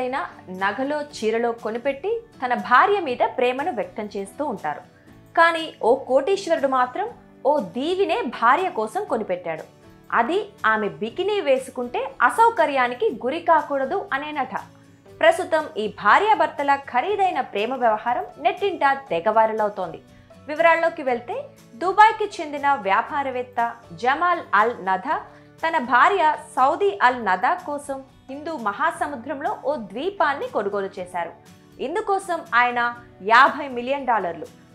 లోతైన నగలో చీరలో కొనిపెట్టి తన భార్య మీద ప్రేమను వ్యక్తం చేస్తూ ఉంటారు. కానీ ఓ కోటీశ్వరుడు మాత్రం ఓ దీవినే భార్య కోసం కొనిపెట్టాడు. అది ఆమె బికినీ వేసుకుంటే అసౌకర్యానికి గురి కాకూడదు అనేనట. ప్రస్తుతం ఈ భార్యాభర్తల ఖరీదైన ప్రేమ వ్యవహారం నెట్టింట తెగ వైరల్ అవుతోంది. వివరాల్లోకి వెళ్తే దుబాయ్కి చెందిన వ్యాపారవేత్త జమాల్ అల్ నదా తన భార్య సౌదీ అల్ నదా కోసం హిందూ మహాసముద్రంలో ఓ ద్వీపాన్ని కొనుగోలు చేశారు. ఇందుకోసం ఆయన $50 మిలియన్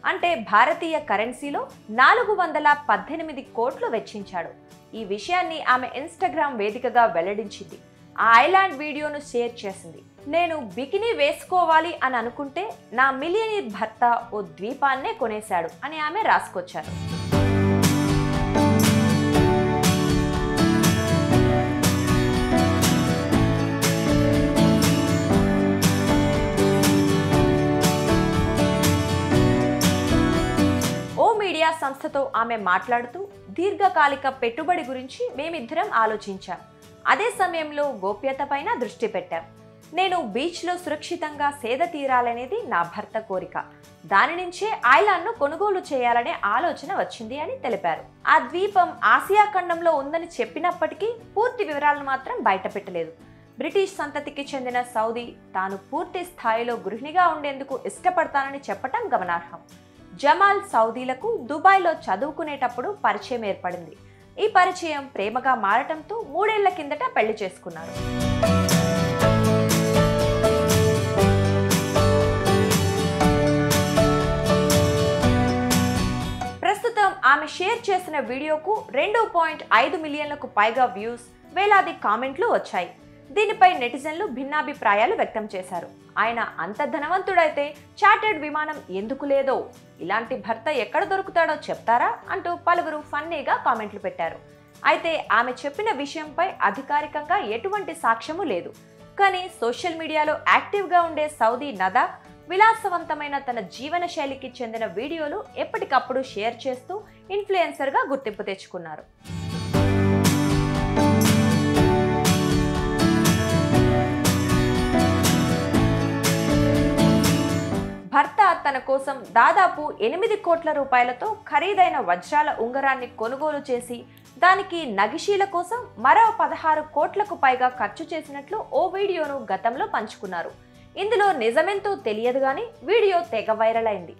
అంటే భారతీయ కరెన్సీలో 418 కోట్లు వెచ్చించాడు. ఈ విషయాన్ని ఆమె ఇన్స్టాగ్రామ్ వేదికగా వెల్లడించింది. ఆ ఐలాండ్ వీడియోను షేర్ చేసింది. నేను బికినీ వేసుకోవాలి అని అనుకుంటే నా మిలియనీర్ భర్త ఓ ద్వీపాన్నే కొనేశాడు అని ఆమె రాసుకొచ్చారు. మీడియా సంస్థతో ఆమె మాట్లాడుతూ దీర్ఘకాలిక పెట్టుబడి గురించి మేమిద్దరం ఆలోచించాం. అదే సమయంలో గోప్యత పైన దృష్టి పెట్టాం. నేను బీచ్లో సురక్షితంగా సేద తీరాలనేది నా భర్త కోరిక. దాని నుంచే ఐలాండ్ను కొనుగోలు చేయాలనే ఆలోచన వచ్చింది అని తెలిపారు. ఆ ద్వీపం ఆసియా ఖండంలో ఉందని చెప్పినప్పటికీ పూర్తి వివరాలను మాత్రం బయటపెట్టలేదు. బ్రిటిష్ సంతతికి చెందిన సౌదీ తాను పూర్తి స్థాయిలో గృహిణిగా ఉండేందుకు ఇష్టపడతానని చెప్పటం గమనార్హం. జమాల్ సౌదీలకు దుబాయ్లో చదువుకునేటప్పుడు పరిచయం ఏర్పడింది. ఈ పరిచయం ప్రేమగా మారటంతో 3 ఏళ్ల కిందట పెళ్లి చేసుకున్నారు. ప్రస్తుతం ఆమె షేర్ చేసిన వీడియోకు 2.5 మిలియన్లకు పైగా వ్యూస్, వేలాది కామెంట్లు వచ్చాయి. దీనిపై నెటిజన్లు భిన్నాభిప్రాయాలు వ్యక్తం చేశారు. ఆయన అంత ధనవంతుడైతే చార్టర్డ్ విమానం ఎందుకు లేదో, ఇలాంటి భర్త ఎక్కడ దొరుకుతాడో చెప్తారా అంటూ పలువురు ఫన్నీగా కామెంట్లు పెట్టారు. అయితే ఆమె చెప్పిన విషయంపై అధికారికంగా ఎటువంటి సాక్ష్యము లేదు. కానీ సోషల్ మీడియాలో యాక్టివ్గా ఉండే సౌదీ నదా విలాసవంతమైన తన జీవన శైలికి చెందిన వీడియోలు ఎప్పటికప్పుడు షేర్ చేస్తూ ఇన్ఫ్లుయెన్సర్గా గుర్తింపు తెచ్చుకున్నారు. భర్త తన కోసం దాదాపు 8 కోట్ల రూపాయలతో ఖరీదైన వజ్రాల ఉంగరాన్ని కొనుగోలు చేసి దానికి నగిషీల కోసం మరో 16 కోట్లకు పైగా ఖర్చు చేసినట్లు ఓ వీడియోను గతంలో పంచుకున్నారు. ఇందులో నిజమెంతో తెలియదు గానీ వీడియో తెగ వైరల్ అయింది.